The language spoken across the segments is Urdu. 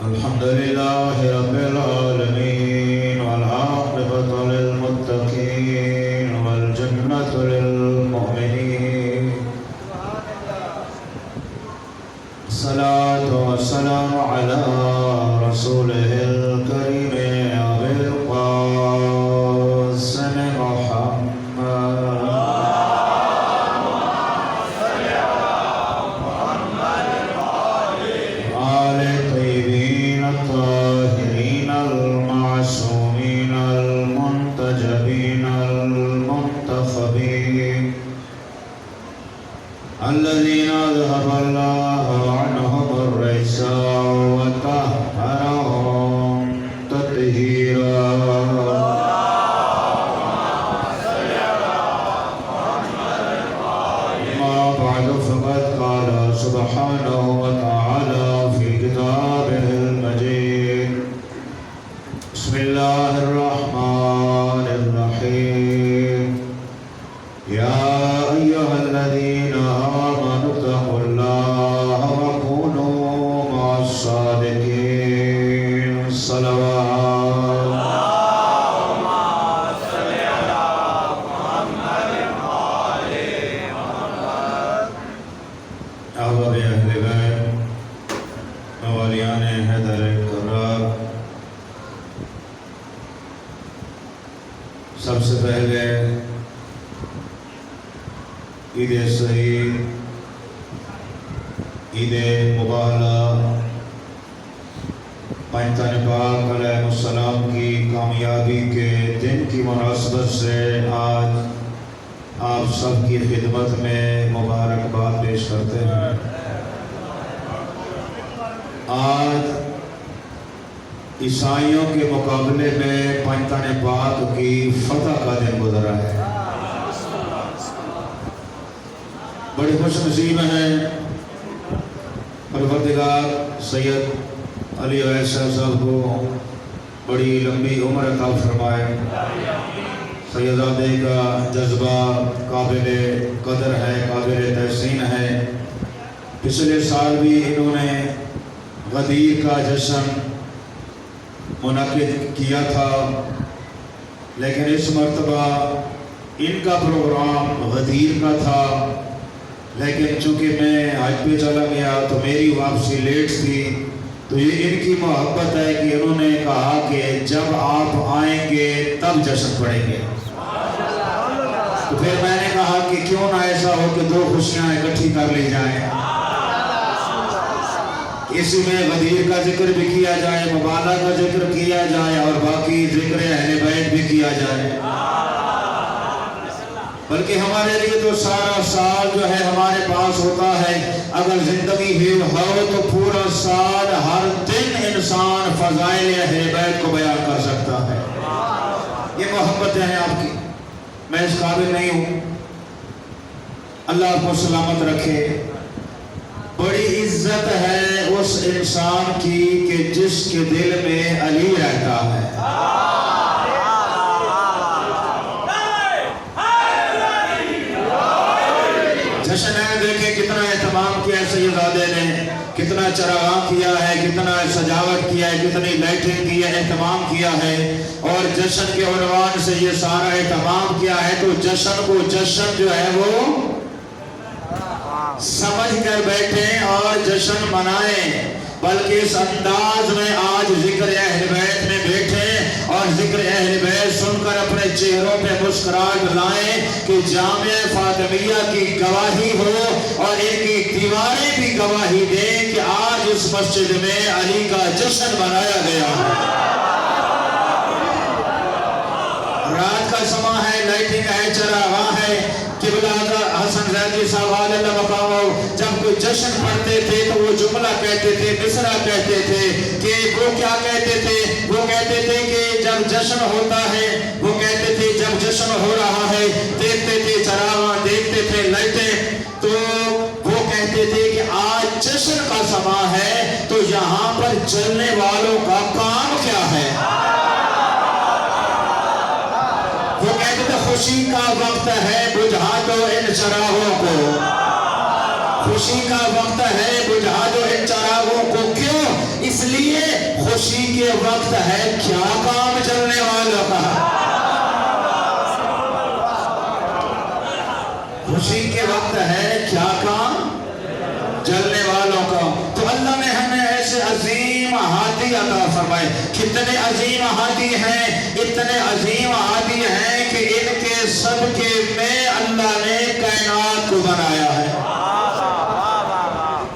الحمد لله رب العالمين والعاقبة للمتقين والجنة للمؤمنين الصلاة والسلام على رسوله الكريم أبي القاسم محمد آل الطيبين الطاهرين المعصومين المنتجبين المنتخبين الذين أذهب الله عنهم الرجس وطهرهم تطهيرا ما بعد فقد قال سبحانه وتعالى في كتابه المجيد بسم الله الرحمن الرحيم يا أيها الذين آمنوا اتقوا الله وكونوا مع الصادقين صلوات أحباب أهل بیت موالیان حیدر کرار، سب سے پہلے عید سعید، عید مبارکہ پنجتن پاک علیہ السلام کی کامیابی کے دن کی مناسبت سے آج آپ سب کی خدمت میں مبارکباد پیش کرتے ہیں۔ آج عیسائیوں کے مقابلے میں پنجتن پاک کی فتح کا دن گزرا ہے۔ بڑی خوش نصیب ہیں پروردگار سید علی عیسیٰ صاحب کو بڑی لمبی عمر عطا فرمائے۔ سیدزادے کا جذبہ قابل قدر ہے، قابل تحسین ہے۔ پچھلے سال بھی انہوں نے غدیر کا جشن منعقد کیا تھا، لیکن اس مرتبہ ان کا پروگرام غدیر کا تھا، لیکن چونکہ میں حج پہ چلا گیا تو میری واپسی لیٹ تھی، تو یہ ان کی محبت ہے کہ انہوں نے کہا کہ جب آپ آئیں گے تب جشن پڑیں گے۔ تو پھر میں نے کہا کہ کیوں نہ ایسا ہو کہ دو خوشیاں اکٹھی کر لی جائیں، اسی میں غدیر کا ذکر بھی کیا جائے، مبالغہ کا ذکر کیا جائے، اور باقی ذکر اہل بیت بھی کیا جائے۔ بلکہ ہمارے لیے تو سارا سال جو ہے ہمارے پاس ہوتا ہے، اگر زندگی بھی ہو تو پورا سال ہر دن انسان فضائل اہل بیت کو بیان کر سکتا ہے۔ یہ محبتیں ہیں آپ کی، میں اس قابل نہیں ہوں۔ اللہ آپ کو سلامت رکھے۔ بڑی عزت ہے اس انسان کی کہ جس کے دل میں علی رہتا ہے۔ جشن ہے، دیکھیں کتنا اہتمام کیا ہے سیدزادے نے، کتنا چراغاں کیا ہے، کتنا سجاوٹ کیا ہے، کتنی لائٹنگ کی ہے، اہتمام کیا ہے، اور جشن کے عنوان سے یہ سارا اہتمام کیا ہے۔ تو جشن کو جشن جو ہے وہ سمجھ کر بیٹھیں اور جشن منائیں، بلکہ اس انداز میں آج ذکر اہل بیت میں بیٹھیں اور ذکر اہل بیت سن کر اپنے چہروں پہ مسکراہٹ لائیں کہ جامع فاطمیہ کی گواہی ہو اور ان کی دیواریں بھی گواہی دیں کہ آج اس مسجد میں علی کا جشن منایا گیا ہے۔ رات کا سماں ہے، لائٹنگ ہے، چراغاں ہے۔ قبلہ حسن زیدی صاحب اللہ مقامو جب کوئی جشن پڑھتے تھے تو وہ جملہ کہتے تھے، مصرع کہتے تھے، کہ وہ کیا کہتے تھے؟ وہ کہتے تھے کہ جب جشن ہوتا ہے، وہ کہتے تھے جب جشن ہو رہا ہے، دیکھتے تھے چراغاں، دیکھتے تھے لائٹیں، تو وہ کہتے تھے کہ آج جشن کا سماں ہے تو یہاں پر چلنے والوں کا کام کیا ہے؟ وہ کہتے تھے خوشی کا وقت ہے، بجھا دو ان چراغوں کو۔ خوشی کا وقت ہے، بجھا دو ان چراغوں کو۔ کیوں؟ اس لیے خوشی کے وقت ہے کیا کام چلنے والوں کا؟ خوشی کے وقت ہے کیا کام جلنے والوں کا؟ تو اللہ نے ہمیں ایسے عظیم ہادی عطا فرمائے. کتنے عظیم ہادی ہیں، اتنے عظیم ہادی ہیں کہ ان کے صدقے میں اللہ نے کائنات کو بنایا ہے.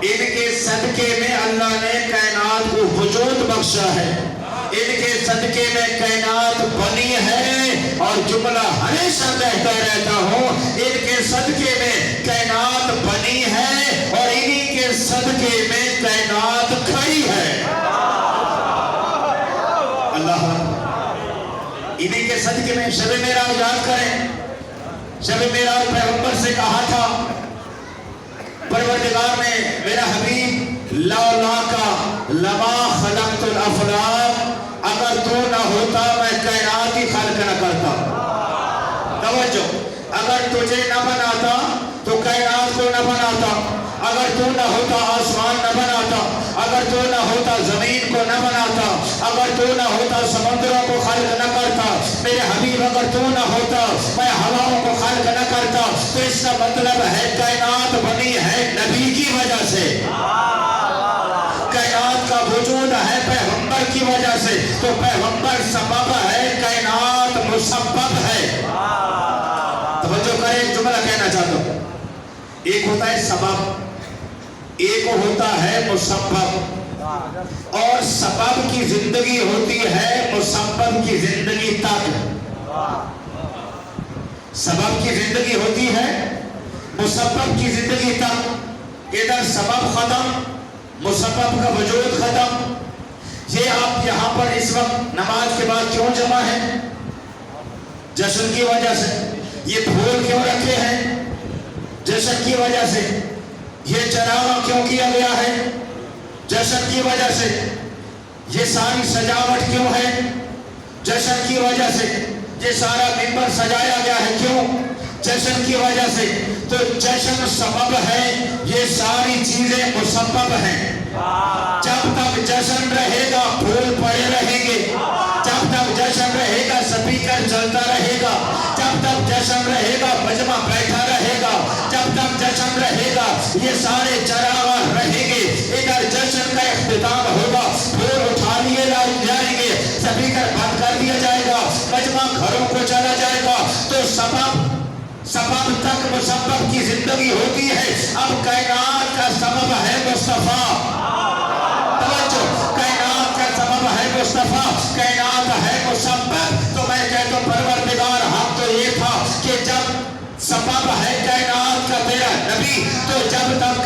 ان کے صدقے میں اللہ نے کائنات کو وجود بخشا ہے. ان کے صدقے میں کائنات بنی ہے. اور جملہ ہمیشہ کہتا رہتا ہوں، ان کے صدقے میں کائنات بنی ہے اور انہی کے صدقے میں کائنات کھڑی ہے. اللہ انہی کے صدقے میں شب معراج یاد کریں. شب معراج پیغمبر سے کہا تھا پروردگار نے میرا حبیب لولا کا لما خلقت الافلاک، اگر تو نہ ہوتا میں کائنات ہی خلق نہ کرتا. توجہ، اگر تجھے نہ بناتا تو کائنات کو نہ بناتا. اگر تو نہ ہوتا آسمان نہ بناتا. اگر تو نہ ہوتا زمین کو نہ بناتا. اگر تو نہ ہوتا سمندروں کو خلق نہ کرتا. میرے حبیب اگر تو نہ ہوتا میں ہواؤں کو خلق نہ کرتا. تو اس کا مطلب ہے کائنات بنی ہے نبی کی وجہ سے. کائنات کا وجود ہے پیغمبر کی وجہ سے. تو پیغمبر سبب ہے، کائنات مسبب ہے. توجہ کریں، ایک جملہ کہنا چاہتا ہوں. ایک ہوتا ہے سبب، ایک ہوتا ہے مسبب. اور سبب کی زندگی ہوتی ہے مسبب کی زندگی تک. سبب کی زندگی ہوتی ہے مسبب کی زندگی تک. ادھر سبب ختم، مسبب کا وجود ختم. یہ آپ یہاں پر اس وقت نماز کے بعد کیوں جمع ہیں؟ جشن کی وجہ سے. یہ پھول کیوں رکھے ہیں؟ جشن کی وجہ سے. یہ چراغاں کیوں کیا گیا ہے؟ جشن کی وجہ سے. یہ ساری سجاوٹ کیوں ہے؟ جشن کی وجہ سے. یہ سارا ممبر سجایا گیا ہے کیوں؟ جشن کی وجہ سے. تو جشن سبب ہے، یہ ساری چیزیں مسبب ہیں. جب تک جشن رہے گا پھول پڑے رہیں گے. جب تک جشن رہے گا سپیکر چلتا رہے گا. جب تک جشن رہے گا مجمع بیٹھا رہے گا. جب تک جشن رہے گا یہ سارے چراغاں رہیں گے. ادھر جشن کا اختتام ہوگا، پھول اٹھا لیے جائیں گے، سپیکر بند کر دیا جائے گا، مجمع گھروں کو چلا جائے گا. تو سبب تک مسبب کی زندگی ہوتی ہے. اب کائنات کا سبب ہے مصطفیٰ. توجہ، کائنات کا سبب ہے مصطفیٰ، کائنات ہے مسبب. تو میں کہتا ہوں پروردگار حق تو یہ تھا کہ جب سبب ہے کائنات کا تیرا نبی، تو جب تک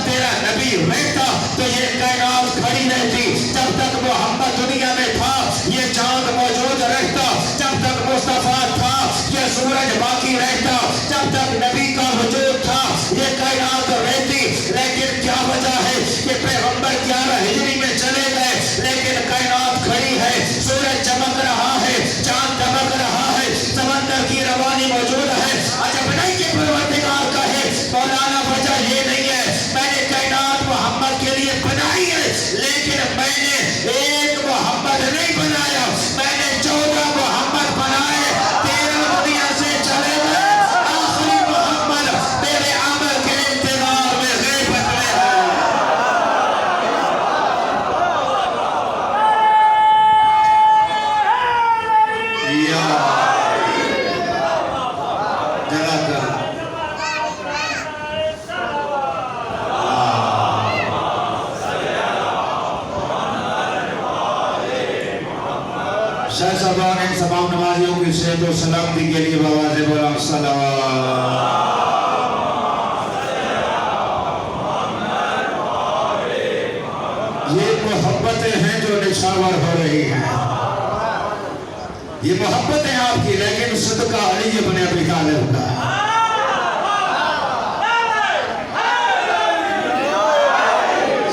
تیرا نبی رہتا تو یہ کائنات کھڑی رہتی. جب تک محمد دنیا میں تھا یہ چاند موجود رہتا. جب تک مصطفیٰ تھا یہ سورج باقی رہتا. جب تک نبی کا وجود تھا یہ کائنات رہتی. لیکن کیا وجہ ہے کہ پیغمبر 11 ہجری میں چلے گئے لیکن کائنات کھڑی ہے. سورج چمک رہا ہے، چاند چمک رہا ہے، سمندر کی روانی موجود ہے. عجب نہیں کہ پروردگار کہے مولانا وجہ یہ نہیں ہے میں نے کائنات محمد کے لیے بنائی ہے، لیکن میں نے ایک محمد نہیں بنایا، میں نے 14 محمد بنائے. 13 دنیا سے چلے گئے، آخری محمد میرے عمل کے انتظار میں غیبت میں ہے. شاہ صاحبان ان تمام نمازیوں کی صحت و سلامتی کے لیے بآواز بلند صلوات. یہ محبتیں ہیں جو نچھاور ہو رہی ہیں. یہ محبتیں آپ کی، لیکن صدقہ علی ابن ابی طالب کا.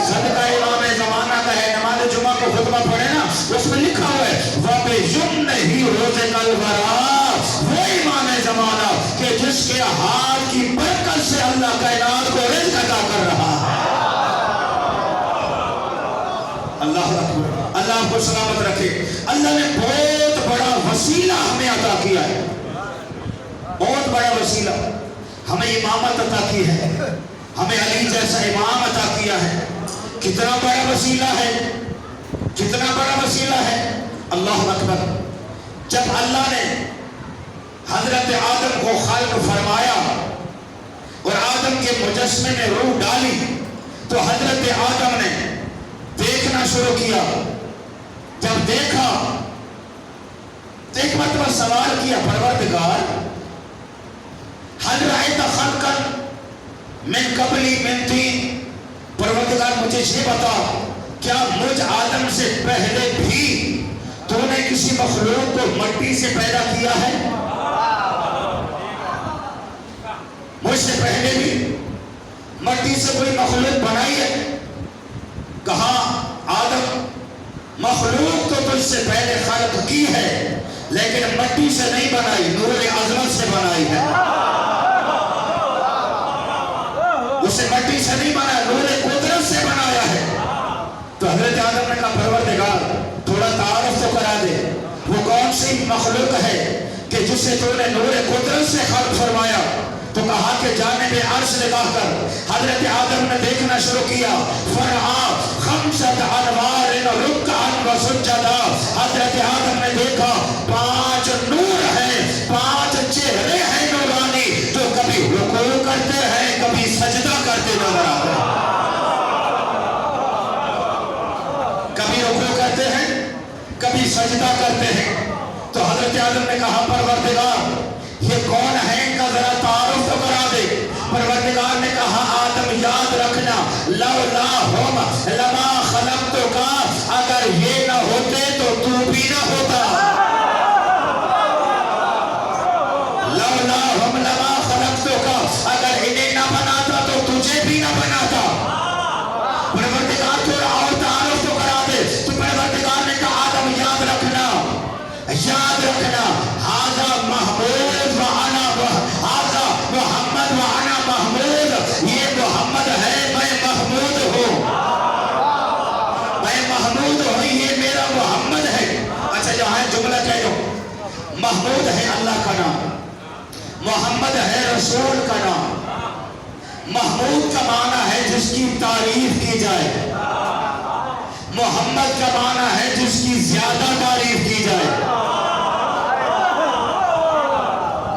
صدقہ امام زمانہ کا ہے. نماز جمعہ کو خطبہ پڑھے نا، اس میں لکھا ہوا ہے وَبِجُنِّهِ رُزِقَ الْوَرَىٰ، وہ امام زمانہ کہ جس کے ہاتھ کی برکت سے اللہ کائنات کو رزق عطا کر رہا ہے. اللہ و سلامت رکھے. اللہ نے بہت بڑا وسیلہ ہمیں عطا کیا ہے, بہت بڑا وسیلہ ہمیں امامت عطا کی ہے, ہمیں علی جیسا امام عطا کیا ہے. کتنا بڑا وسیلہ ہے, کتنا بڑا وسیلہ ہے. اللہ اکبر. جب اللہ نے حضرت آدم کو خلق فرمایا اور آدم کے مجسمے میں روح ڈالی تو حضرت آدم نے دیکھنا شروع کیا. جب دیکھا تو ایک مرتبہ سوال کیا, پروردگار هل رأيت خلقا من قبلی من طین, پروردگار مجھے یہ بتا کیا مجھ آدم سے پہلے بھی تو نے کسی مخلوق کو مٹی سے پیدا کیا ہے؟ مجھ سے پہلے بھی مٹی سے کوئی مخلوق بنائی ہے؟ کہا آدم مخلوق تو تجھ سے پہلے خلق کی ہے لیکن مٹی سے نہیں بنائی, نور عظمت سے بنائی ہے. اسے مٹی سے نہیں بنایا, نور قدرت سے بنایا ہے. تو حضرت آدم نے کہا پروردگار تھوڑا تعارف تو کرا دے, وہ کون سی مخلوق ہے کہ جسے تو نے نور قدرت سے خلق فرمایا؟ تو کہا کہ جانب عرش نگاہ کر. حضرت آدم نے دیکھنا شروع کیا, فرعا خمسۃ انوار رکعا وسجدا. حضرت آدم نے دیکھا 5 نور ہیں, 5 چہرے ہیں نورانی جو کبھی رکوع کرتے ہیں کبھی سجدہ کرتے نظر آتے ہیں. کبھی رکوع کرتے ہیں کبھی سجدہ کرتے ہیں. تو حضرت آدم نے کہا پروردگار یہ کون ہے, ان کا ذرا تعارف تو کرا دے. پروردگار نے کہا آدم یاد رکھنا لولا ہم لما خلقتک, اگر یہ نہ ہوتے تو تو بھی نہ ہوتا. لولا ہم لما خلقتک, اگر انہیں نہ بناتا تو تجھے بھی نہ بناتا. پروردگار تھوڑا اور تعارف تو کرا دے. تو پروردگار نے کہا آدم یاد رکھنا, یاد رکھنا ھذا محمود وانا ھذا محمد وانا محمود. یہ محمد ہے میں محمود ہوں, میں محمود ہوں, یہ میرا محمد ہے. اچھا یہاں جملہ کہہ دو, محمود ہے اللہ کا نام, محمد ہے رسول کا نام. محمود کا معنی ہے جس کی تعریف کی جائے, محمد کا معنی ہے جس کی زیادہ تعریف کی جائے.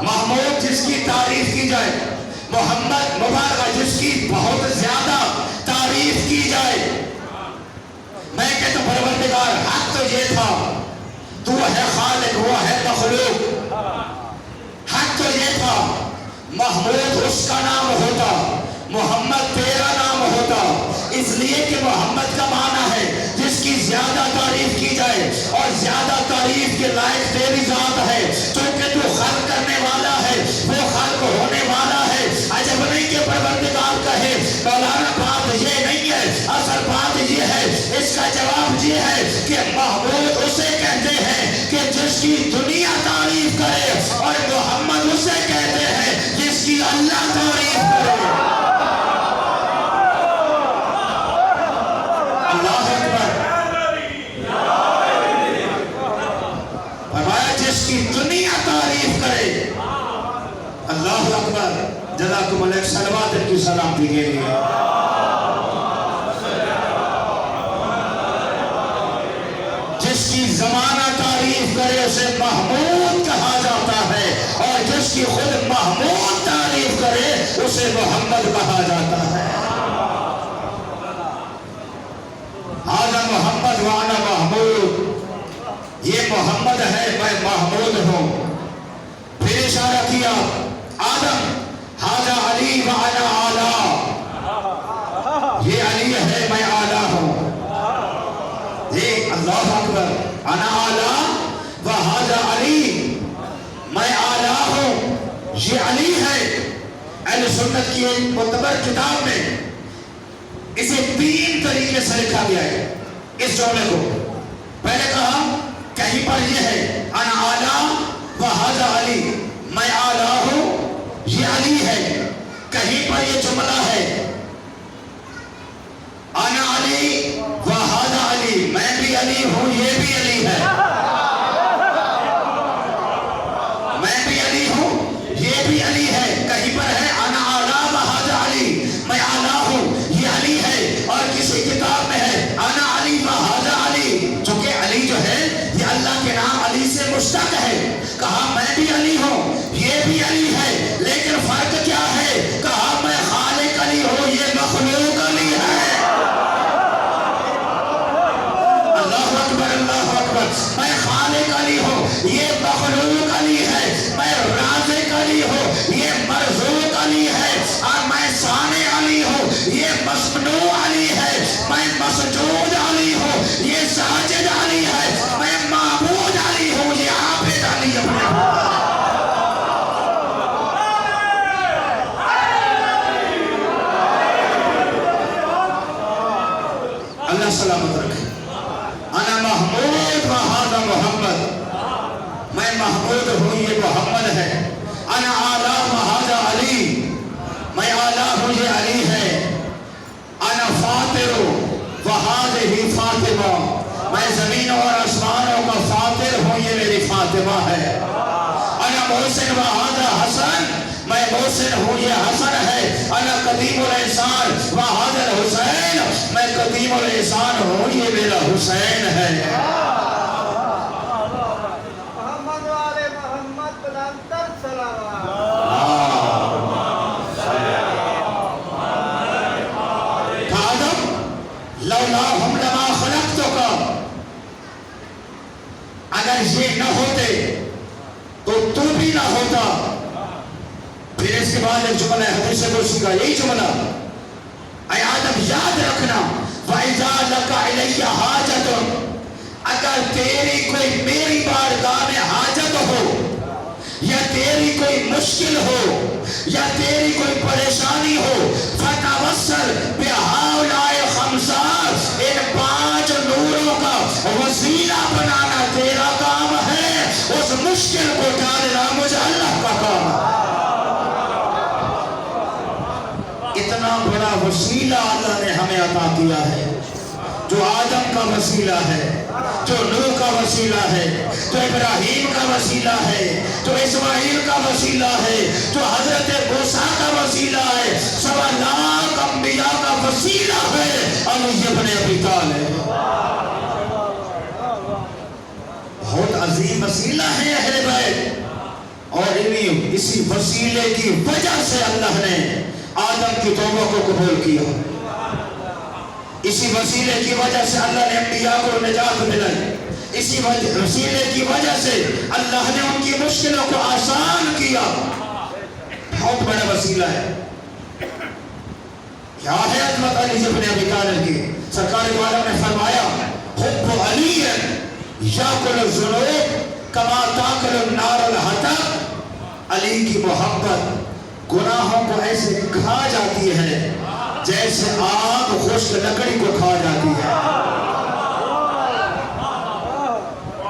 محمود جس کی تعریف کی جائے, محمد مبارک جس کی بہت زیادہ تعریف کی جائے. میں کہتا پروردگار حق تو یہ تھا تو ہے خالق وہ ہے مخلوق. حق تو یہ تھا محمود اس کا نام ہوتا, محمد تیرا نام ہوتا. اس لیے کہ محمد کا معنی ہے جس کی زیادہ تعریف کی جائے, اور زیادہ تعریف کے لائق تیری ذات ہے چونکہ تو خلق کرنے والا ہے, وہ خلق ہونے والا ہے. عجب نہیں کہ پروردگار کہے مولانا بات یہ نہیں ہے, اصل بات یہ ہے. اس کا جواب یہ ہے کہ محمود اسے کہتے ہیں کہ جس کی دنیا تعریف کرے, اور محمد اسے کہتے ہیں جس کی اللہ تعریف کرے. اللہ اکبر. فرمایا جس کی دنیا تعریف کرے. اللہ اکبر. جزاکم اللہ. صلوات کی سلامتی کے لیے جس کی زمانہ تعریف کرے اسے محمود کہا جاتا ہے, اور جس کی خود محمود تعریف کرے اسے محمد کہا جاتا ہے. آدھا محمد وانا محمود, یہ محمد ہے میں محمود ہوں. پھر اشارہ کیا آدم ھذا علی وانا اعلیٰ, یہ علی ہے میں اعلیٰ ہوں. اللہ اکبر. انا اعلیٰ وھذا علی, میں اعلیٰ ہوں یہ علی ہے. اہل سنت کی ایک معتبر کتاب میں اسے 3 طریقے سے لکھا گیا ہے اس جملے کو. پہلے کہا کہیں پر یہ ہے انا اعلیٰ وھذا علی, میں اعلیٰ ہوں یہ علی ہے. کہیں پر یہ جملہ ہے انا علی وھذا علی, میں بھی علی ہوں یہ محمد ہے. انا اعلیٰ وہذا علی، میں اعلیٰ ہوں یہ علی ہے. انا فاطر وہذہ فاطمہ، میں زمینوں اور آسمانوں کا فاطر ہوں یہ میری فاطمہ ہے. انا محسن وہذا حسن، میں محسن ہوں یہ حسن ہے. انا قدیم الاحسان وہذا الحسین، میں قدیم الاحسان ہوں یہ میرا حسین ہے. محمد والے محمد بلندر سلام. آدم لولاہم لما خلقتک، اگر یہ نہ ہوتے تو تو بھی نہ ہوتا. پھر اس کے بعد ایک جملہ ہے حدیث قدسی کا، یہی جملہ، اے آدم یاد رکھنا وَإِذَا لَكَ عِلَيَّ حَاجَةٌ، اگر تیری کوئی میری بارگاہ میں حاجت ہو، یا تیری کوئی مشکل ہو، یا تیری کوئی پریشانی ہو، فَتَوَسَّلْ بِهَؤُلَاءِ خَمْسَةٍ، ان 5 نوروں کا وسیلہ بنانا تیرا کام ہے. اس مشکل کو ٹالنا مجھے اللہ کا کام ہے. اتنا بڑا وسیلہ اللہ نے ہمیں عطا کیا ہے، جو آدم کا وسیلہ ہے، جو نوح کا وسیلہ ہے، جو ابراہیم کا وسیلہ ہے، جو اسماعیل کا وسیلہ ہے، جو حضرت موسیٰ کا وسیلہ ہے، 1.25 لاکھ انبیاء کا وسیلہ ہے علی ابن ابی طالب. بہت عظیم وسیلہ ہے اہل بیت، اور اسی وسیلے کی وجہ سے اللہ نے آدم کی توبہ کو قبول کیا. اسی وسیلے کی وجہ سے اللہ نے انبیاء کو نجات دلائی. اسی وسیلے کی وجہ سے اللہ نے ان کی مشکلوں کو آسان کیا. بہت بڑا وسیلہ ہے. کیا ہے عظمت علی ابن ابی طالب کی؟ سرکار دو عالم نے فرمایا حب علی یاکل الذنوب کما تاکل النار الحطب، علی کی محبت گناہوں کو ایسے کھا جاتی ہے جیسے آگ خشک لکڑی کو کھا جاتی ہے.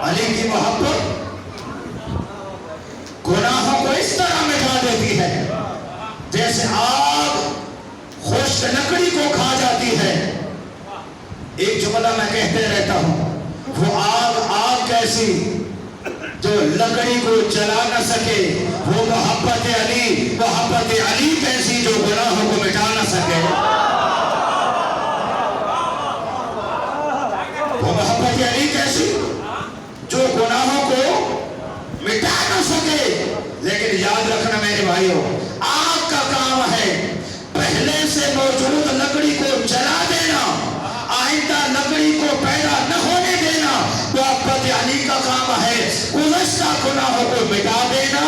علی کی محبت گناہوں کو اس طرح مٹا دیتی ہے جیسے آگ خشک لکڑی کو کھا جاتی ہے. ایک جملہ میں کہتے رہتا ہوں، وہ آگ کیسی جو لکڑی کو جلا نہ سکے، وہ محبت علی کیسی جو گناہوں کو مٹا نہ سکے. وہ محبت علی کیسی جو گناہوں کو مٹا نہ سکے. لیکن یاد رکھنا میرے بھائیوں، آگ کا کام ہے پہلے سے موجود لکڑی کو جلا دینا، آئندہ لکڑی کو پیدا نہ ہونے دینا. محبت علی کا کام ہے گزشتہ گناہوں کو مٹا دینا،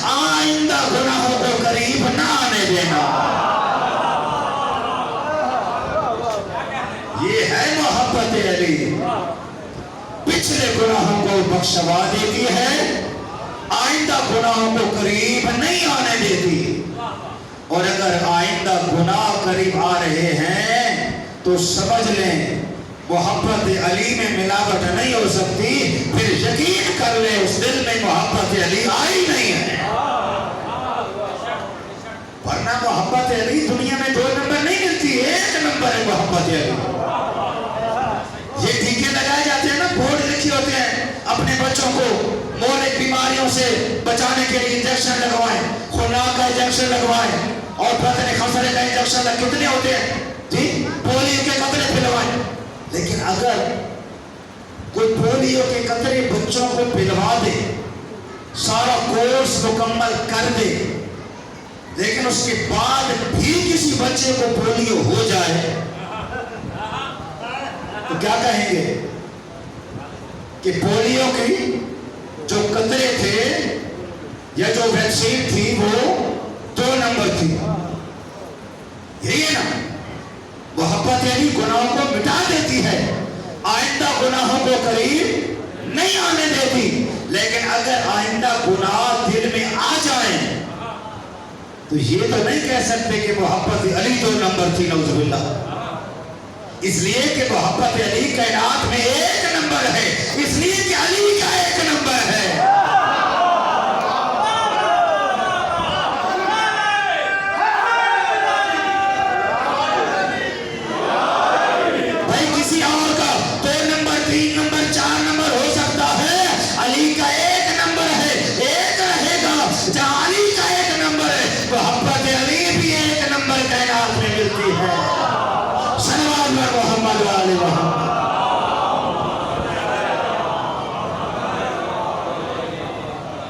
آئندہ گناہوں کو قریب نہ آنے دینا. یہ ہے محبت علی. پچھلے گناہوں کو بخشوا دیتی ہے، آئندہ گناہوں کو قریب نہیں آنے دیتی. اور اگر آئندہ گناہ قریب آ رہے ہیں تو سمجھ لیں محبت علی میں ملاوٹ نہیں ہو سکتی. پھر یقین کر لیں اس دل میں محبت علی آئی نہیں ہے. ورنہ محبت علی دنیا میں 2 نمبر نہیں ملتی، 1 نمبر ہے محبت علی. یہ ٹیکے لگائے جاتے ہیں نا، بورڈ لکھی ہوتے ہیں اپنے بچوں کو مہلک بیماریوں سے بچانے کے لیے انجیکشن لگوائیں، خوناک کا انجیکشن لگوائیں، اور پتہ نہیں خسرے کا انجیکشن کتنے ہوتے ہیں جی، پولیو کے قطرے پلوائیں. لیکن اگر کوئی پولیو کے قطرے بچوں کو پلوا دے، سارا کورس مکمل کر دے، لیکن اس کے بعد بھی کسی بچے کو پولیو ہو جائے تو کیا کہیں گے کہ پولیو کی جو قطرے تھے یا جو ویکسین تھی وہ 2 نمبر تھی. یہی ہے نا، محبت علی گناہوں کو مٹا دیتی ہے، آئندہ گناہوں کو قریب نہیں آنے دیتی. لیکن اگر آئندہ گناہ دل میں آ جائیں تو یہ تو نہیں کہہ سکتے کہ محبت علی 2 نمبر تھی، نعوذ باللہ. اس لیے کہ محبت علی کائنات میں 1 نمبر ہے، اس لیے کہ علی کا 1 نمبر ہے. ملتی ہے. صلوات میں محمد والے محمد.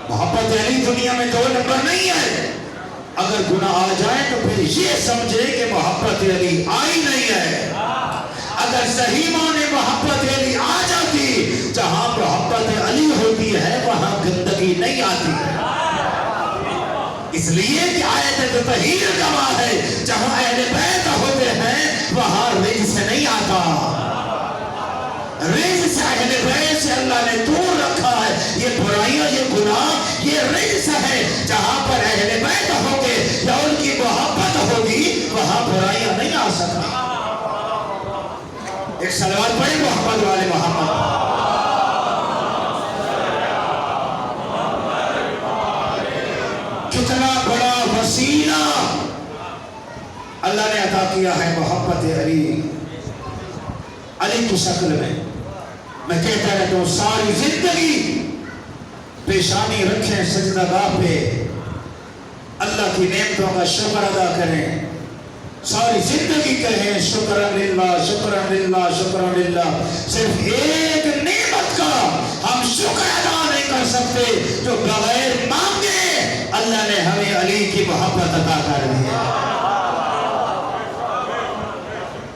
محبت علی دنیا میں 2 نمبر نہیں ہے. اگر گناہ آ جائے تو پھر یہ سمجھے کہ محبت علی آئی نہیں ہے. اگر صحیح معنی محبت علی آ جاتی، جہاں محبت علی ہوتی ہے وہاں گندگی نہیں آتی. اس لیے کہ آیت تطہیر گواہ ہے، جہاں اہل بیت ہوتے ہیں وہاں رجس نہیں آتا. رجس اہل بیت سے اللہ نے دور رکھا ہے. یہ برائیاں، یہ گناہ، یہ رجس ہے. جہاں پر اہل بیت ہوگے یا ان کی محبت ہوگی وہاں برائیاں نہیں آ سکتی. ایک صلوات پڑھیں محمد والے محمد. کتنا بڑا وسیلہ اللہ نے عطا کیا ہے محبت علی. علی کی شکل میں کہتا رہتا ہوں ساری زندگی پیشانی رکھیں سجدہ گاہ پہ، اللہ کی نعمتوں کا شکر ادا کریں. ساری زندگی کہیں شکرن للہ شکرن للہ شکرن للہ. صرف ایک نعمت کا ہم شکر ادا نہیں کر سکتے جو بغیر مانگے اللہ نے ہمیں علی کی محبت عطا کر دی ہے.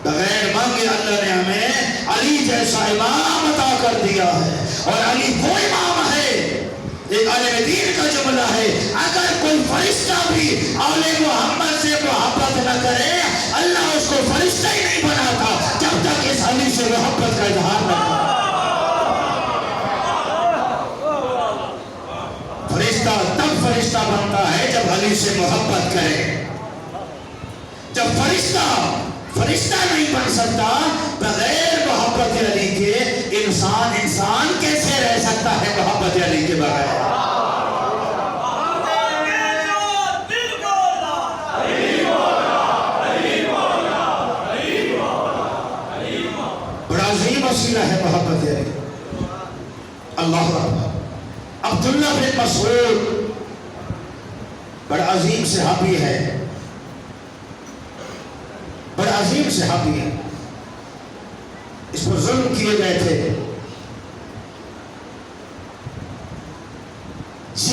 بغیر مانگے اللہ نے ہمیں علی جیسا امام عطا کر دیا ہے. اور علی وہ امام ہے، ایک عالم دین کا جملہ ہے، اگر کوئی فرشتہ بھی آل محمد سے محبت نہ کرے اللہ اس کو فرشتہ ہی نہیں بناتا جب تک اس علی سے محبت کا اظہار نہ کرے. فرشتہ تب فرشتہ بنتا ہے جب علی سے محبت کرے. جب فرشتہ نہیں بن سکتا بغیر محبت علی کے. انسان کیسے رہ سکتا ہے محبت علی کے بغیر؟ بڑا عظیم وسیلہ ہے محبت علی. اللہ اکبر. عبداللہ بن مسعود بڑا عظیم صحابی ہے، بڑا عظیم صحابی ہے. اس پر ظلم کیے گئے تھے.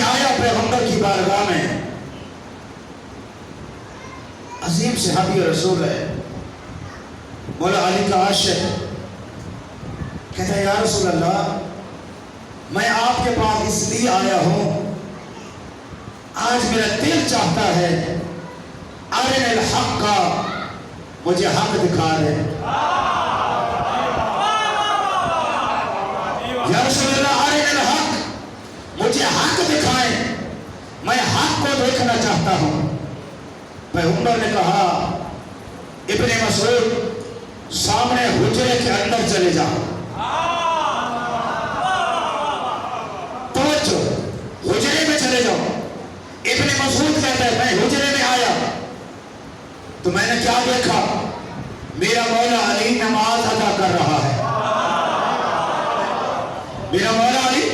آیا پیغمبر کی بارگاہ میں، عظیم صحابی رسول ہے، مولا علی کا عاشق. کہتا ہے یا رسول اللہ میں آپ کے پاس اس لیے آیا ہوں، آج میرا دل چاہتا ہے ارن الحق کا، مجھے حق دکھا دے. یا رسول اللہ ارن الحق، مجھے حق دکھائیں، میں حق کو دیکھنا چاہتا ہوں. پیغمبر نے کہا ابن مسعود سامنے حجرے کے اندر چلے جاؤ. حجرے میں چلے جاؤ. ابن مسعود کہتا ہے میں حجرے میں آیا تو میں نے کیا دیکھا؟ میرا مولا علی نماز ادا کر رہا ہے. میرا مولا علی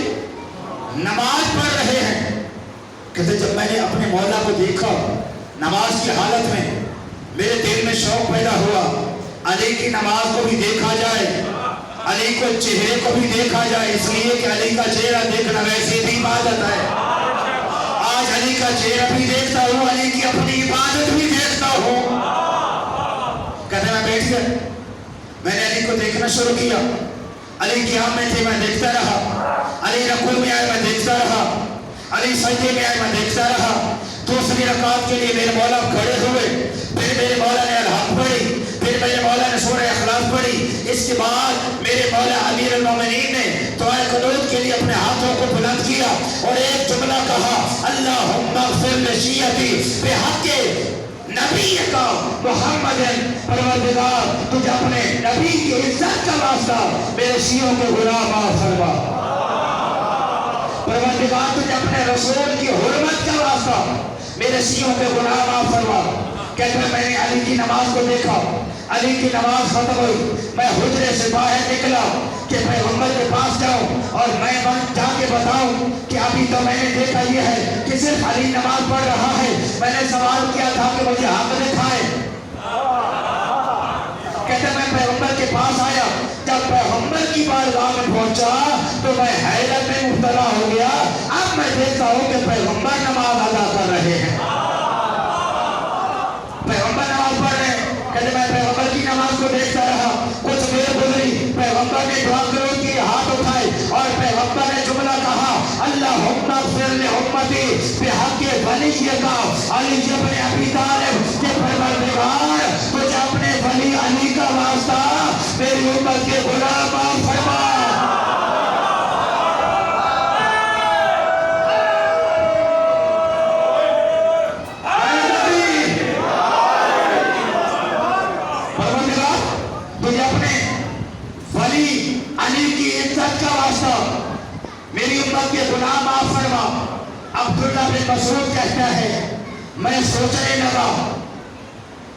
نماز پڑھ رہے ہیں. کہتے جب میں نے اپنے مولا کو دیکھا نماز کی حالت میں میرے دل میں شوق پیدا ہوا علی کی نماز کو بھی دیکھا جائے، علی کو چہرے کو بھی دیکھا جائے، اس لیے کہ علی کا چہرہ دیکھنا ویسے بھی عبادت ہے. آج علی کا چہرہ بھی دیکھتا ہوں، علی کی اپنی عبادت بھی دیکھتا ہوں. کہتے میں بیٹھ گیا، میں نے علی کو دیکھنا شروع کیا. علی قیام میں تھے میں دیکھتا رہا، علی رکوع میں آئے میں دیکھتا رہا، علی سجدے میں آئے میں دیکھتا رہا. دوسری رکعت کے لیے میرے مولا کھڑے ہوئے، پھر میرے مولا نے الحق پڑھی، پھر میرے مولا نے سورہ اخلاص پڑھی. اس کے بعد میرے مولا امیر المومنین نے دعائے قنوت کے لیے اپنے ہاتھوں کو بلند کیا اور ایک جملہ کہا اللہم اغفر لشیعتی بحق نبی کا محمد. پروردگار تجھے اپنے نبی کی عزت کا واسطہ میرے شیعوں کے غلام معاف فرما. پروردگار تجھے اپنے رسول کی حرمت کا واسطہ میرے شیعوں کے غلام معاف فرما. کہتے ہیں میں نے علی کی نماز کو دیکھا، علی کی نماز ختم ہوئی، میں حجرے سے باہر نکلا کہ پیغمبر کے پاس جاؤں اور میں جا کے بتاؤں کہ ابھی تو میں نے دیکھا یہ ہے کہ صرف علی نماز پڑھ رہا ہے. میں نے سوال کیا تھا کہ مجھے حق دکھائے. حضرت کی بارگاہ میں پہنچا تو میں حیرت میں مبتلا ہو گیا. اب میں دیکھتا ہوں کہ پیغمبر نماز ادا کر رہے ہیں. پیغمبر نماز پڑھ رہے ہیں. کہتے میں پیغمبر کی نماز کو دیکھتا رہا. کچھ دیر گزری, پیغمبر نے دعا کرو کے ہاتھ اٹھائے اور پیغمبر نے جملہ کہا, اللہم اغفر لامتی بحق ولیک علی ابن ابی طالب, کہ پروردگار مجھے اپنے ولی علی کا واسطہ میری امت کے گناہ معاف فرما. تجھے اپنے ولی علی کی عزت کا واسطہ میری امت کے گناہ معاف فرما. عبداللہ بن مسعود کہتا ہے میں سوچنے لگا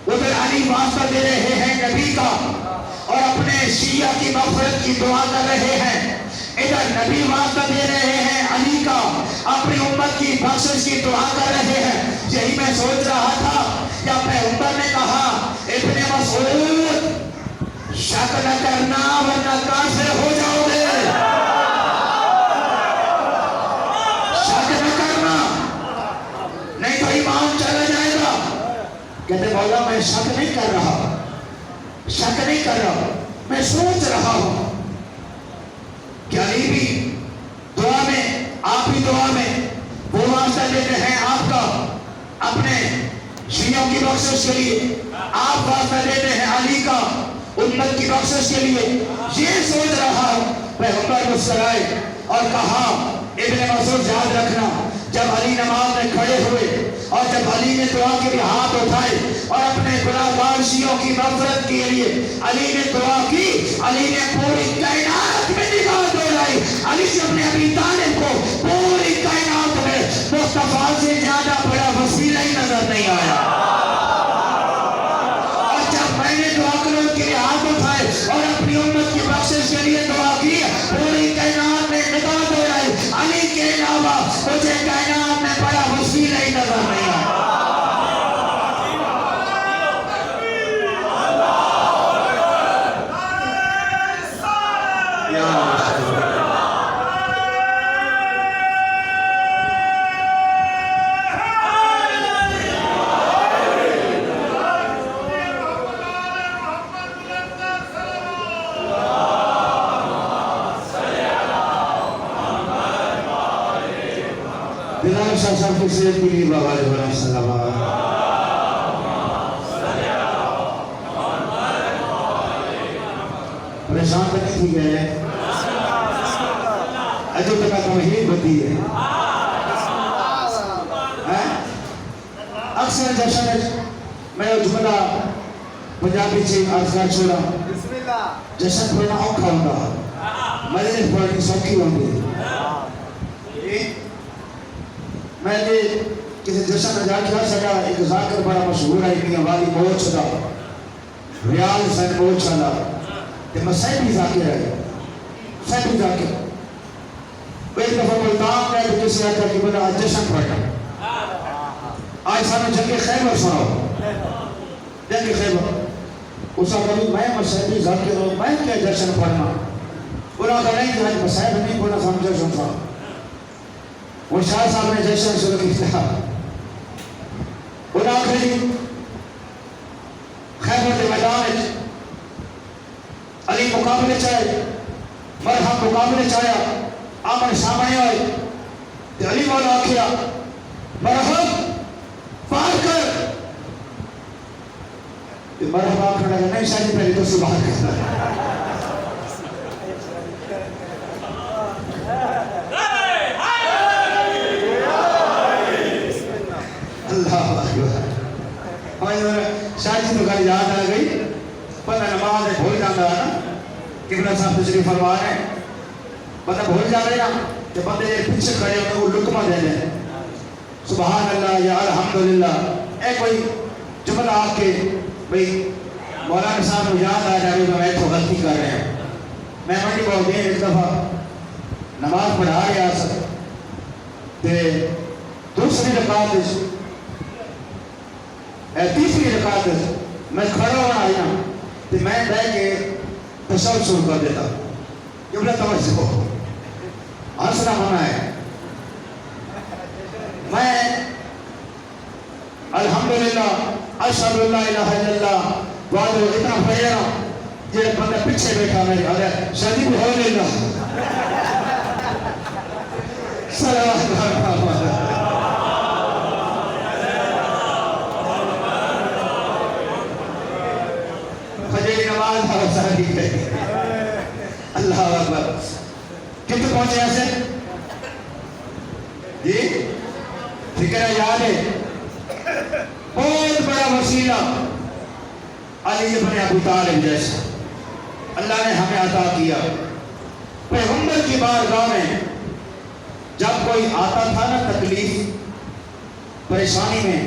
ادھر علی واسطہ دے رہے ہیں نبی کا اور اپنے شیعہ کی مغفرت کی دعا کر رہے ہیں, ادھر نبی واسطہ دے رہے ہیں علی کا, اپنی امت کی بخشش کی دعا کر رہے ہیں. یہی میں سوچ رہا تھا جب پیغمبر نے کہا ابن مسعود شک نہ کرنا ورنہ کافر ہو جاؤ گے. شک نہ کرنا نہیں تو ایمان چلا جائے گا. کہتے مولا میں شک نہیں کر رہا, شک نہیں کر رہا, میں سوچ رہا ہوں کہ علی بھی دعا میں, آپ بھی دعا میں وہ واسطہ دیتے ہیں آپ کا اپنے شیعوں کی بخشش کے لیے, آپ واسطہ دیتے ہیں علی کا امت کی بخشش کے لیے. یہ سوچ رہا ہوں. پیغمبر مسکرائے اور کہا ابن مسعود یاد رکھنا جب علی نماز میں کھڑے ہوئے اور جب علی نے دعا کے لیے ہاتھ اٹھائے اور اپنے گناہگار شیعوں کی مغفرت کے لیے علی نے دعا کی, علی نے پوری کائنات میں نگاہ دوڑائی. علی سے اپنے ابی طالب کو پوری کائنات میں مصطفیٰ سے زیادہ بڑا وسیلہ ہی نظر نہیں آیا. اور جب میں نے دعا کرنے کے لیے ہاتھ اٹھائے اور اپنی امت کی بخشش کے لیے دعا کی, پوری کائنات میں نگاہ دوڑائی, علی کے علاوہ مجھے کائنات میں بڑا وسیلہ ہی نظر نہیں آیا. بلال شاہ صاحب کی صحت کے لیے بابا علیہ السلام. پریشان تو نہیں تھی گئے اجو تک توحید ہوتی ہے. اکثر جشن میں جملہ پنجابی سے آزکار چھوڑا, جشن پڑھنا اوکھا ہوتا, مجلس پڑھنی سوکھی ہوتی. میں نے کسی جشن میں جا کے سجا ایک ذاکر بڑا مشہور ہے میاں والی موچ دا ریال سن موچ دا کہ میں صحیح ذاکر ہے, صحیح ذاکر. ایک دفعہ ملتان میں تو کسی آتا کہ بنا جشن پڑھنا آج سانو جنگ خیبر سناؤ, جنگ خیبر. اس کا کبھی میں مسیحی ذاکر ہوں, میں کیا جشن پڑھنا. انہوں کا نہیں کہ مسیح نہیں پڑھنا سام جشن تھا. وہ شاہ صاحب نے جشن شروع کیا. انہوں آخری خیبر کے میدان علی مقابلے چاہے, مرحب مقابلے چاہیا, آمن سامنے آئے کہ علی مولا آکھیا مرحب پار کر. مرحب آکھنے لگا نہیں شاید پہلے تو سے باہر کرتا ہے. شاید جی تو گھر یاد آ گئی, بندہ نماز ہے بھول جاتا ہے نا. قبلہ صاحب تشریف فرما رہے ہیں, بندہ بھول جا رہے نا کہ بندے پیچھے کھڑے ہوتے وہ لکمہ دے دیں سبحان اللہ یا الحمدللہ. اے کوئی جملہ آپ کے بھئی مولانا صاحب کو یاد آ جائے تو میں تو غلطی کر رہے ہیں. میں منڈی بہت دیں ایک دفعہ نماز پڑھا گیا سر دوسری رکعت تیسری رکعت میں کھڑا ہونا آئی نا تو میں بیٹھ کے تشہد شروع کر دیتا. قبلہ توجہ ہنسنا ہونا ہے. میں الحمدللہ اشہد ان لا الہ الا اللہ وحدہ اتنا پڑھے رہا جڑے بندہ پیچھے بیٹھا میرے ارے شادی بھی ہو لینا صلوات اللہ فجر نماز اور شادی کہی اللہ اکبر. کتنے پہنچے ایسے جی فکر یاد ہے بہت بڑا وسیلہ علی ابن ابی طالب جیسا اللہ نے ہمیں عطا کیا. پیغمبر کی بارگاہ میں جب کوئی آتا تھا نا تکلیف پریشانی میں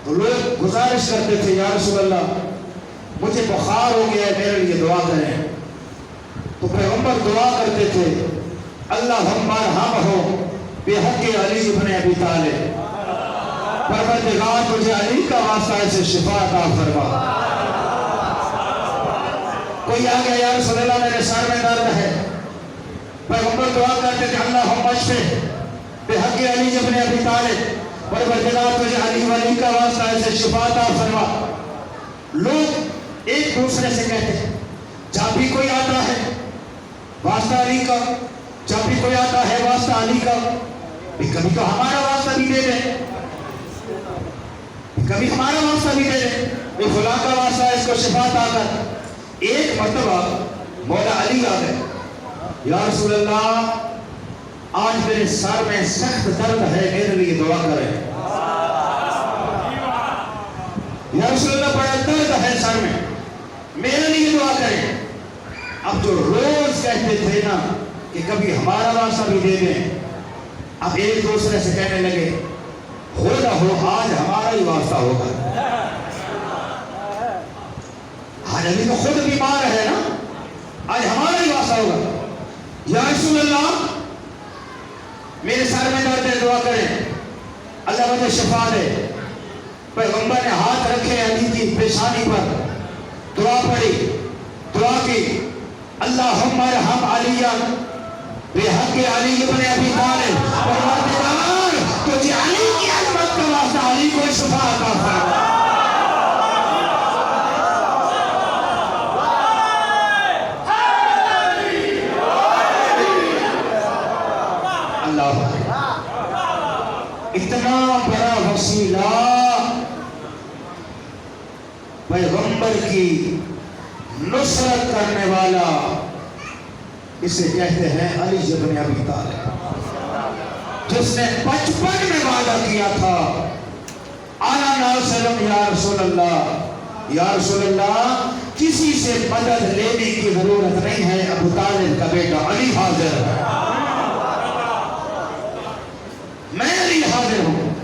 تو لوگ گزارش کرتے تھے یا رسول اللہ مجھے بخار ہو گیا ہے میرے لیے دعا کریں. تو پیغمبر دعا کرتے تھے اللہم ارحمہ بحق علی ابن ابی طالب پروردگار مجھے علی کا واسطہ سے شفا عطا فرما. کوئی آ گیا یا رسول اللہ میرے سر میں درد ہے. پیغمبر دعا کرتے تھے اللہم اشفہ بحق علی ابن ابی طالب پروردگار مجھے علی ولی کا واسطہ سے شفا عطا فرما. لوگ ایک دوسرے سے کہتے ہیں جب بھی کوئی آتا ہے واسطہ علی کا, جب بھی کوئی آتا ہے واسطہ علی کا, کبھی تو ہمارا واسطہ بھی دے دیں, کبھی ہمارا واسطہ بھی دے دیں, فلاں کا واسطہ ہے اس کو شفا عطا کر. ایک مرتبہ مولا علی آ گئے یا رسول اللہ آج میرے سر میں سخت درد ہے میرے لیے دعا کریں. یا رسول اللہ بڑا درد ہے سر میں میرے لیے دعا کریں. اب جو روز کہتے تھے نا کہ کبھی ہمارا واسطہ بھی دے دیں, اب ایک دوسرے سے کہنے لگے ہو نہ ہو آج ہمارا ہی واسطہ ہوگا. آج علی تو خود بیمار ہے نا, آج ہمارا ہی واسطہ ہوگا. یا رسول اللہ میرے سر میں درد ہے دعا کریں اللہ مجھے شفا دے. پیغمبر نے ہاتھ رکھے علی کی پیشانی پر, دعا پڑھی, دعا کی اللہم ارحم علی بحق علی ابن ابی طالب پروردگار تجھے علی کی عظمت کا واسطہ علی کو شفا عطا فرما. اللہ اتنا بڑا وسیلہ پیغمبر کی نصرت کرنے والا اسے کہتے ہیں علی ابن ابی طالب, جس نے 55 میں وعدہ کیا تھا انا ناصرم یا رسول اللہ, یا رسول اللہ کسی سے مدد لینے کی ضرورت نہیں ہے, ابو طالب کا بیٹا علی حاضر ہے, میں علی حاضر ہوں,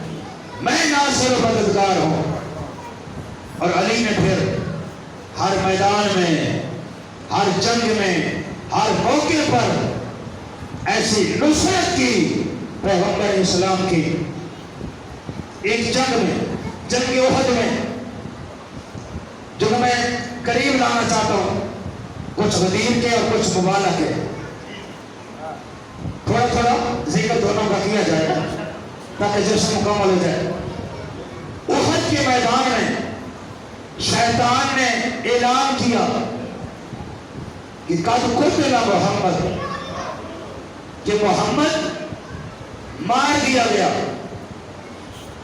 میں ناصر و مددگار ہوں. اور علی نے پھر ہر میدان میں, ہر جنگ میں, ہر موقع پر ایسی نصرت کی پیغمبر اسلام کی. ایک جنگ میں, جنگ احد میں, جو میں قریب لانا چاہتا ہوں, کچھ غدیر کے اور کچھ مبالغہ کے, تھوڑا تھوڑا ذکر دونوں کا کیا جائے گا تاکہ جشن مکمل ہو جائے. احد کے میدان میں شیطان نے اعلان کیا کہ قد قتل محمد, کہ محمد مار دیا گیا.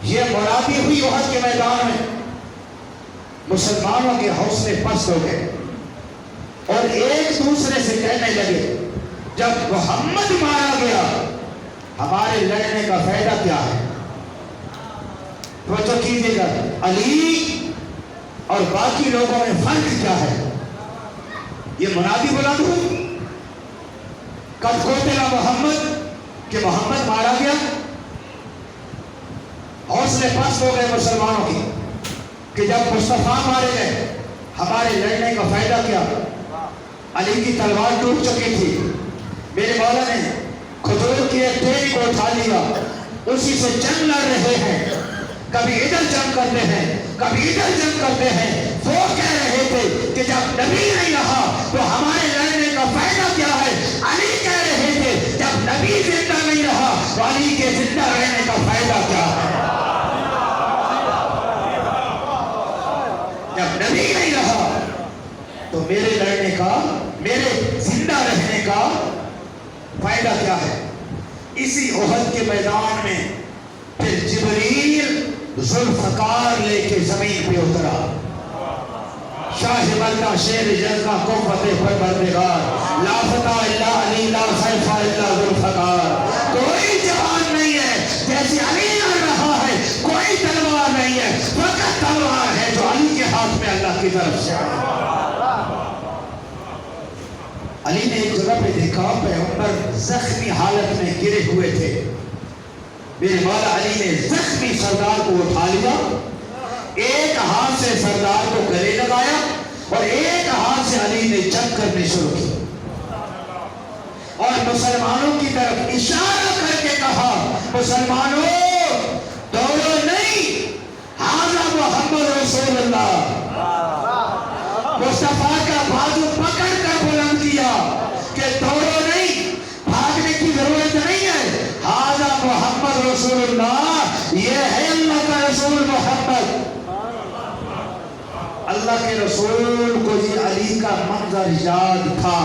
یہ مرادی ہوئی احد کے میدان میں. مسلمانوں کے حوصلے پست ہو گئے اور ایک دوسرے سے کہنے لگے جب محمد مارا گیا ہمارے لڑنے کا فائدہ کیا ہے. توجہ کیجیے گا, علی اور باقی لوگوں میں فرق کیا ہے. یہ منادی بلند ہوئی قد قتل محمد, کہ محمد مارا گیا. حوصلے پست ہو گئے مسلمانوں کی کہ جب مصطفیٰ مارے گئے ہمارے لڑنے کا فائدہ کیا. علی کی تلوار ٹوٹ چکی تھی, میرے مولا نے کھجور کی ایک ٹہنی کو اٹھا لیا, اسی سے جنگ لڑ رہے ہیں. کبھی ادھر جنگ کرتے ہیں, کبھی ادھر جنگ کرتے ہیں. وہ کہہ رہے تھے کہ جب نبی نہیں رہا تو ہمارے لڑنے کا فائدہ تو علی کے زندہ رہنے کا فائدہ کیا ہے؟ جب نبی نہیں رہا تو میرے لڑنے کا، میرے زندہ رہنے کا فائدہ کیا ہے؟ اسی احد کے میدان میں پھر جبریل ذوالفقار لے کے زمین پہ اترا. شاہ مردہ شیر جزا کو فتح پروردگار، لا فتح الا علی، لا سیف الا ذوالفقار. کوئی جوان نہیں ہے جیسے علی لڑ رہا ہے، کوئی تلوار نہیں ہے، فقط تلوار ہے جو علی کے ہاتھ میں اللہ کی طرف سے آئی. علی نے ایک جگہ پہ دیکھا پیغمبر زخمی حالت میں گرے ہوئے تھے. میرے مولا علی نے زخمی سردار کو اٹھا لیا، ایک ہاتھ سے سردار کو گلے لگایا اور ایک ہاتھ سے علی نے جنگ کرنے شروع کی اور مسلمانوں کی طرف اشارہ کر کے کہا، مسلمانوں دوڑو نہیں، ھذا محمد رسول اللہ. مصطفیٰ کا بازو پکڑ کر بلند کیا کہ دوڑو نہیں، بھاگنے کی ضرورت نہیں ہے. ھذا محمد رسول اللہ، یہ ہے اللہ کا رسول محمد. اللہ کے رسول کو یہ علی کا منظر یاد تھا.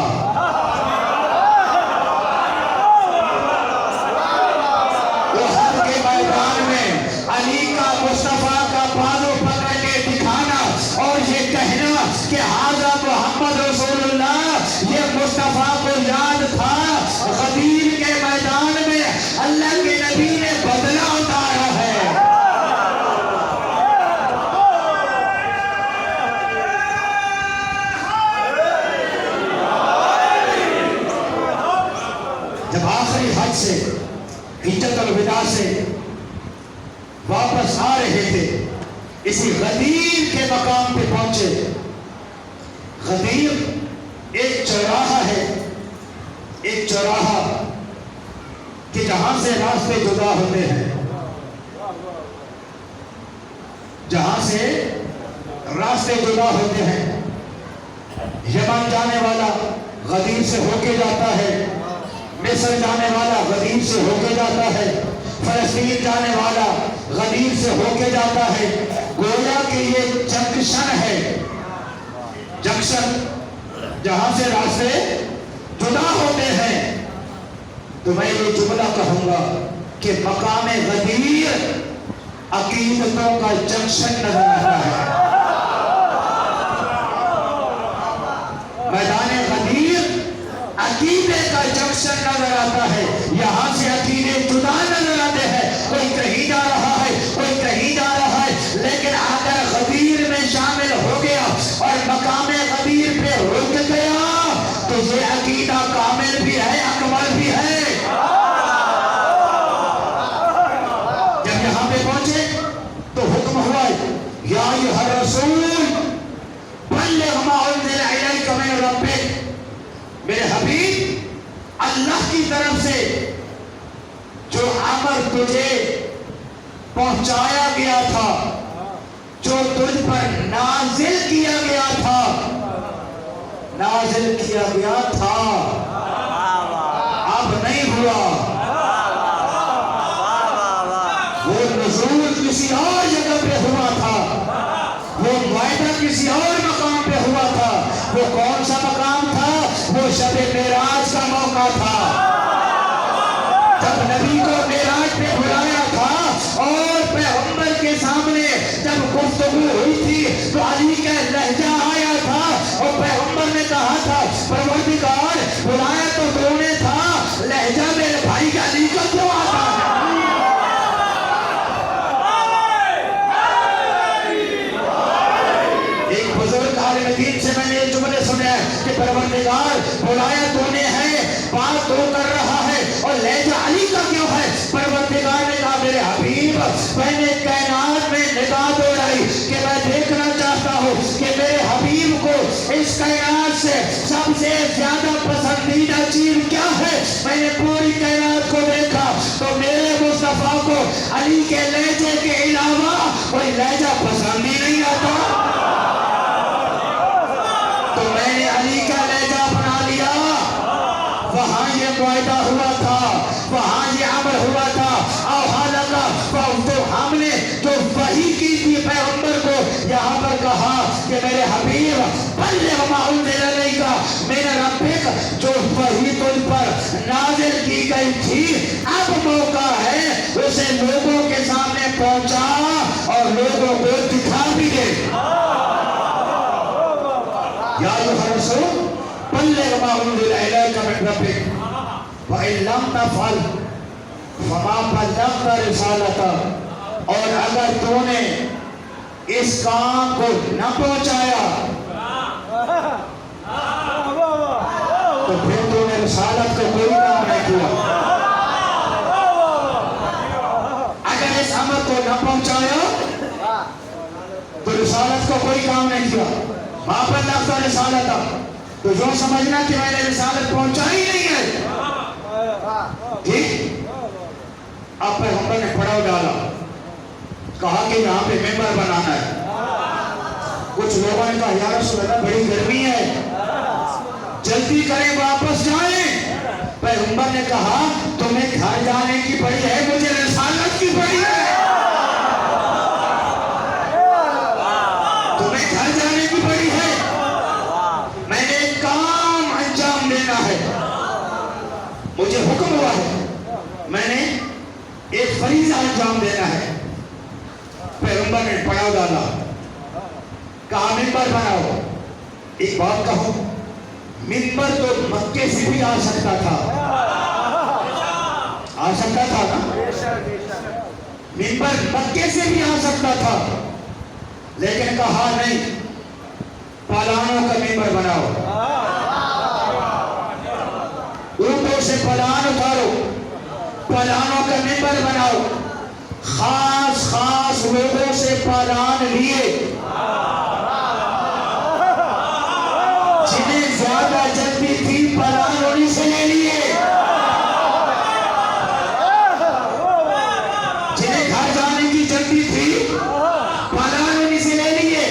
احد کے میدان میں علی کا مصطفیٰ کا بازو پکڑ کے دکھانا اور یہ کہنا کہ ھذا محمد رسول اللہ، یہ مصطفیٰ کو یاد تھا. غدیر کے میدان میں اللہ کے نبی نے بدلہ اتارا ہے. جب آخری حج سے، حجت الوداع سے واپس آ رہے تھے، اسی غدیر کے مقام پہ پہنچے. غدیر ایک چوراہا ہے، ایک چوراہا کہ جہاں سے راستے جدا ہوتے ہیں، جہاں سے راستے جدا ہوتے ہیں. یمن جانے والا غدیر سے ہو کے جاتا ہے، مصر جانے والا غدیر سے ہو کے جاتا ہے، فلسطین جانے والا غدیر سے ہو کے جاتا ہے. گویا کہ یہ جنکشن ہے، جنکشن جہاں سے راستے جدا ہوتے ہیں. تو میں یہ جملہ کہوں گا کہ مقام غدیر عقیدتوں کا جنکشن نظر آتا ہے. میدان غدیر عقیدے کا جنکشن نظر آتا ہے. یہاں سے عقیدے جدا نظر آتے ہیں، کوئی کہیں جا رہا ہے، کوئی کہیں جا رہا ہے. لیکن اگر غدیر میں شامل ہو گیا اور مقام غدیر پہ رک گیا تو یہ عقیدہ کامل بھی ہے، اکمل بھی ہے. جب یہاں پہ پہنچے تو حکم ہوا، یا ایھا الرسول بلغ ما انزل الیک من ربک. میرے حبیب، اللہ کی طرف سے جو امر تجھے پہنچایا گیا تھا، جو تجھ پر نازل کیا گیا تھا، نازل کیا گیا تھا، اب نہیں ہوا. وہ نزول کسی اور جگہ پہ ہوا تھا، وہ معاہدہ کسی اور مقام پہ ہوا تھا. وہ کون سا مقام تھا؟ وہ شب معراج کا موقع تھا، جب نبی کو معراج پہ بلایا تھا اور پیغمبر کے سامنے جب گفتگو ہوئی تھی تو علی کا لہجہ آیا تھا اور پیغمبر نے کہا تھا، پروردگار بلایا تو تو نے تھا، لہجہ میرے بھائی کا علی کا کیوں آتا ہے؟ ایک بزرگ عالم دین سے میں نے یہ جملے سنے کہ پروردگار بلایا تو نے ہے، بات تو کر رہا ہے اور لہجہ علی کا کیوں ہے؟ پروردگار نے کہا، میرے حبیب، میں نے کائنات میں نگاہ دوڑائی کہ میں دیکھنا چاہتا ہوں کہ میرے حبیب کو اس کائنات سے سب سے زیادہ پسندیدہ چیز کیا ہے. میں نے پوری کائنات کو دیکھا تو میرے مصطفیٰ کو علی کے لہجے کے علاوہ کوئی لہجہ پسند ہی نہیں آتا. تو میں نے علی کا لہجہ اپنا لیا. وہاں یہ معاہدہ ہوا تھا وہاں یہ عمل ہوا تھا تو ہم نے جو وحی کی تھی پیغمبر کو یہاں پر کہا کہ میرے حبیب بلغ ما انزل الیک من ربک، جو وحی تجھ پر نازل کی گئی تھی اب موقع ہے اسے لوگوں کے سامنے پہنچا اور لوگوں کو دکھا بھی دے۔ یا ایھا الرسول بلغ ما انزل الیک من ربک وَإِن لَمْ تَفْعَلْ فَمَا بَلَّغْتَ رِسَالَتَهُ، اور اگر تو نے اس کام کو نہ پہنچایا تو پھر تو نے رسالت کا کوئی کام نہیں کیا۔ اگر اس عمل کو نہ پہنچایا تو رسالت کا کوئی کام نہیں کیا۔ مَا بَلَّغْتَ رِسَالَتَهُ، تو جو سمجھنا کہ میں نے رسالت پہنچائی نہیں ہے۔ ٹھیک، اب پیغمبر نے پڑاؤ ڈالا، کہا کہ یہاں پہ ممبر بنانا ہے۔ کچھ لوگوں نے کہا یا رسول اللہ بڑی گرمی ہے، جلدی کریں واپس جائیں۔ پیغمبر نے کہا تمہیں گھر جانے کی پڑی ہے، مجھے رسالت کی پڑی ہے۔ تمہیں گھر جانے کی پڑی ہے، میں نے ایک کام انجام دینا ہے، مجھے حکم ہوا ہے، میں نے ایک فریضہ انجام دینا ہے۔ پیغمبر نے پڑاؤ ڈالا، کہا ممبر بناؤ۔ ایک بات کہو، ممبر تو مکے سے بھی آ سکتا تھا، آ سکتا تھا نا، ممبر مکے سے بھی آ سکتا تھا، لیکن کہا نہیں، پلانوں کا ممبر بناؤ، اونٹوں سے پلان اتارو، پلانوں کا ممبر بناؤ۔ خاص لوگوں سے پلان لیے، جنہیں زیادہ جلدی تھی پلان انہیں سے لے لیے، جنہیں گھر جانے کی جلدی تھی پلان انہیں سے لے لیے،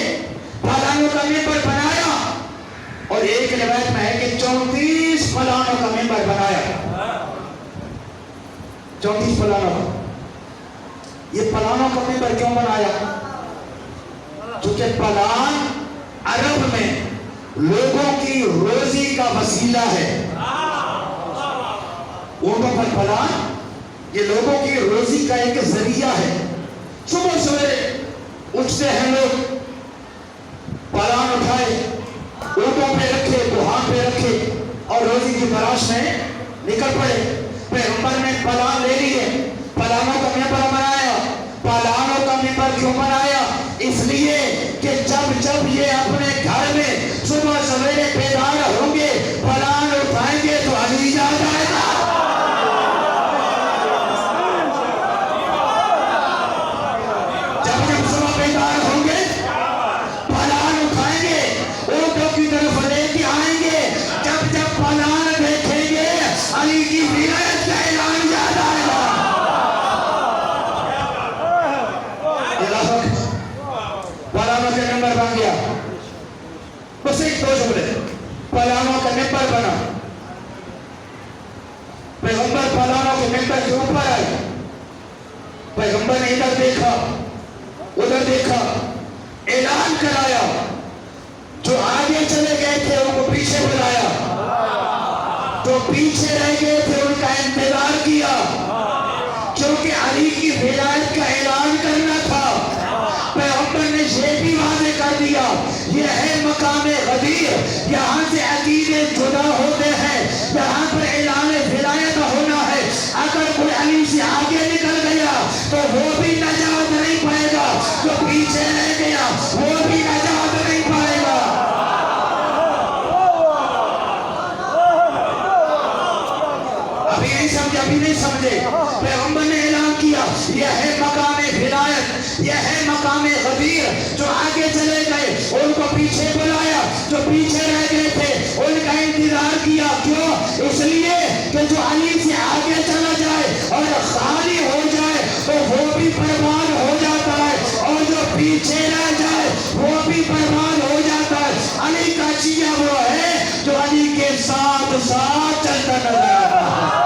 پلانوں کا ممبر بنایا۔ اور ایک روایت میں ہے کہ 34 پلانوں کا ممبر بنایا، 34 پلانوں کا۔ یہ پلانوں کا ممبر کیوں بنایا؟ چونکہ پلان عرب میں لوگوں کی روزی کا وسیلہ ہے۔ اونٹوں پر پلان یہ لوگوں کی روزی کا ایک ذریعہ ہے۔ صبح سویرے اٹھتے ہیں لوگ، پلان اٹھائے، اونٹوں پہ رکھے، کوہاں پہ رکھے اور روزی کی تلاش میں نکل پڑے۔ پیغمبر نے پلان لے لیے، پلانوں کا ممبر بنایا۔ پلانوں کا ممبر کیوں بنایا؟ اس لیے کہ جب یہ اپنے گھر میں صبح سویرے بیدار ہوں گے، پلان اٹھائیں گے تو علی یاد آئے گا۔ جب صبح بیدار ہوں گے، پلان اٹھائیں گے، اونٹوں کی طرف لے کے آئیں گے۔ جب پلان دیکھیں گے، علی کی ولایت کا اعلان یاد آئے گا۔ پلانوں کا ممبر بن گیا، بس ایک دو جملے، پلانوں کا ممبر بنا۔ پیغمبر پلانوں کے ممبر کے اوپر آئے، پیغمبر نے ادھر دیکھا ادھر دیکھا، اعلان کرایا، جو آگے چلے گئے تھے ان کو پیچھے بلایا، جو پیچھے رہ گئے تھے ان کا انتظار کیا، کیونکہ علی کی ولایت کا اعلان کرنا تھا۔ پیغمبر نے یہ بھی واضح کر دیا، یہ ہے مقام غدیر، یہاں سے عقیدے جدا ہوتے ہیں، یہاں پر اعلان ولایت ہونا ہے۔ اگر کوئی علی سے آگے نکل گیا تو وہ بھی نجات نہیں پائے گا، جو پیچھے رہ گیا وہ بھی نجات نہیں پائے گا۔ ابھی نہیں سمجھے، پیغمبر نے اعلان کیا، یہ ہے مقام ولایت، یہ ہے مقام غدیر۔ جو آگے چلے گئے ان کو پیچھے بلایا، جو پیچھے رہ گئے تھے ان کا انتظار کیا۔ کیوں؟ اس لیے کہ جو علی سے آگے چلا جائے اور خالی ہو جائے تو وہ بھی برباد ہو جاتا ہے، اور جو پیچھے رہ جائے وہ بھی برباد ہو جاتا ہے۔ علی کا چیا وہ ہے جو علی کے ساتھ ساتھ چلتا نظر آتا ہے۔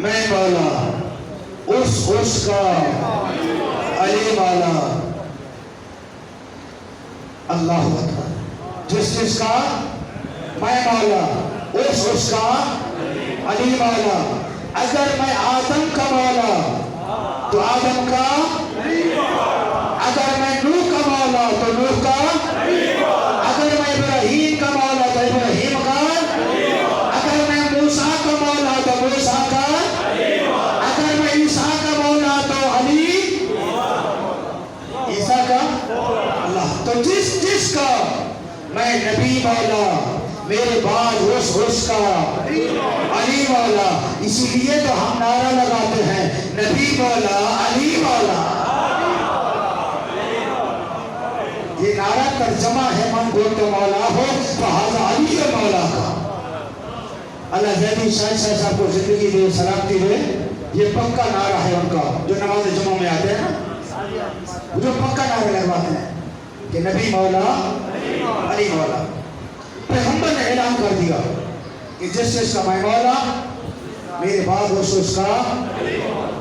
میں مولا اس کا علی والا اللہ اکبر جس کا میں مولا اس کا علی والا اگر میں آدم کا مولا تو آدم کا اگر میں نوح کا مولا تو نوح کا اگر میں ابراہیم کا مولا تو ابراہیم کا اگر میں موسیٰ کا مولا تو موسیٰ کا اگر میں عیسیٰ کا مولا تو علی عیسیٰ کا اللہ تو جس کا میں نبی مولا میرے بعد اس کا علی مولا اسی لیے تو ہم نعرہ لگاتے ہیں نبی مولا علی مولا یہ نعرہ ترجمہ ہے من گوٹو مولا ہو فہذا علی مولا کا اللہ زیدی شاہد صاحب کو زندگی دے سلامتی دے یہ پکا نعرہ ہے ان کا جو نماز جمعہ میں آتے ہیں نا جو پکا نعرہ لگواتے ہیں کہ نبی مولا علی مولا پیغمبر نے اعلان کر دیا کہ جس کا میں مولا میرے بعد اس کا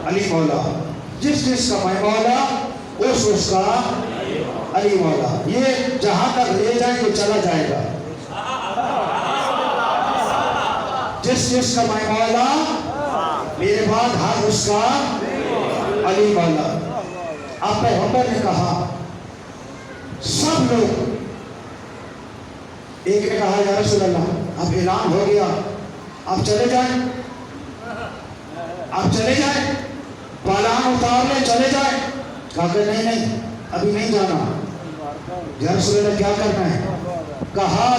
علی مولا جس کا میں مولا اس کا علی مولا یہ جہاں تک لے جائے تو چلا جائے گا جس کا میں مولا میرے بعد ہر اس کا علی مولا اب پیغمبر نے کہا سب لوگ ایک نے کہا یا رسول اللہ اب اعلان ہو گیا اب چلے جائیں پالان اتار لیں چلے جائیں کہا کہ نہیں ابھی نہیں جانا یا رسول اللہ کیا کرنا ہے کہا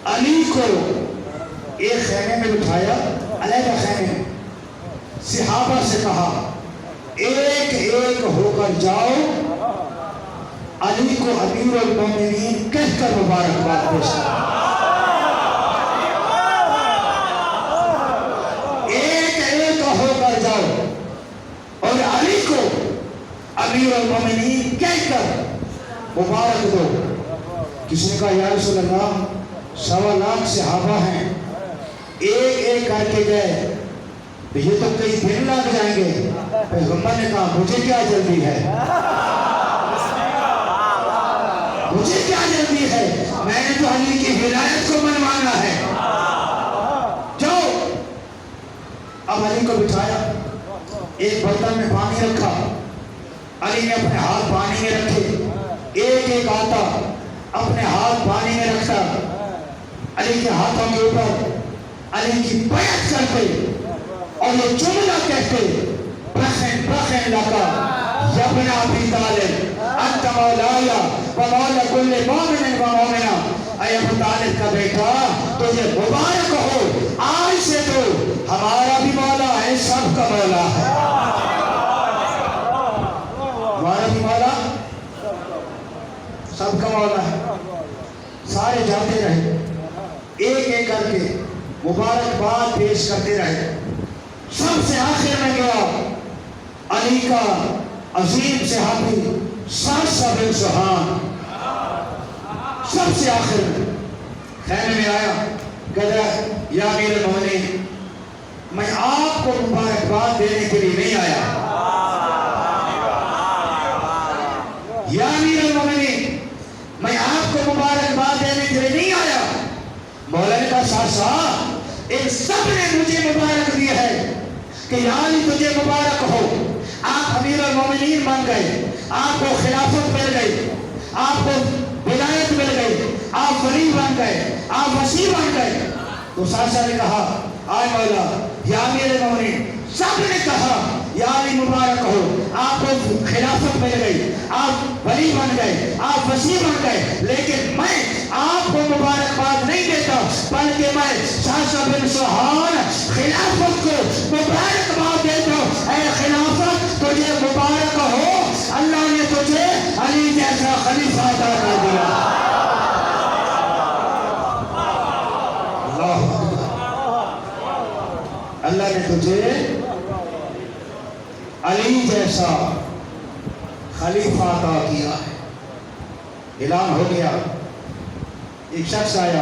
علی کو ایک خیمے میں بٹھایا علیحدہ خیمے میں صحابہ سے کہا ایک ہو کر جاؤ علی کو امیر المومنین کہہ کر مبارکباد پیش کرو ایک ہو کر جاؤ اور علی کو امیر المومنین کہہ کر مبارک دو کسی نے کہا یا رسول اللہ 1.25 لاکھ صحابہ ہیں ایک کر کے گئے یہ تو کئی دن لگ جائیں گے پیغمبر نے کہا مجھے کیا جلدی ہے مجھے کیا جلدی ہے میں نے تو علی کی ہدایت کو منوانا ہے جاؤ اب علی کو بٹھایا ایک برتن میں پانی رکھا علی نے اپنے ہاتھ پانی میں رکھے ایک آتا اپنے ہاتھ پانی میں رکھتا علی کے ہاتھوں کے اوپر علی کی بیعت کرتے اور یہ جملہ کہتے بخن لکا یا ابن ابی طالب انت مولایا و مولا کل مومن و مومنہ اے ابو طالب کا بیٹا تجھے مبارک ہو آج سے تو ہمارا بھی مولا ہے سب کا مولا ہے ہمارا بھی مولا سب کا مولا ہے سارے جاتے رہے ایک کر کے مبارکباد پیش کرتے رہے سب سے آخر میں گیا علی کا عظیم صحابی سعد بن سہان سب سے آخر میں خیمے میں آیا کہتا یا امیر المومنین میں آپ کو مبارکباد دینے کے لیے نہیں آیا یا امیر المومنین میں آپ کو مبارکباد دینے کے لیے نہیں آیا مولا نے کہا صاحب ان سب نے مجھے مبارک دی ہے کہ یا علی تجھے مبارک ہو آپ امیر المومنین بن گئے آپ کو خلافت مل گئی آپ کو ولایت مل گئی آپ ولی بن گئے آپ وسیع بن گئے تو ساشا نے کہا آئے مولا یا امیر المومنین سب نے کہا یا علی مبارک ہو آپ کو خلافت مل گئی آپ ولی بن گئے آپ وسیع بن گئے لیکن میں آپ کو مبارکباد نہیں دیتا بلکہ میں ساشا بن سہان خلافت کو مبارکباد دیتا ہوں اے خلافت تجھے مبارک ہو اللہ نے تجھے علی جیسا خلیفہ عطا کر دیا اللہ نے تجھے علی جیسا خلیفہ عطا کیا ہے اعلان ہو گیا ایک شخص آیا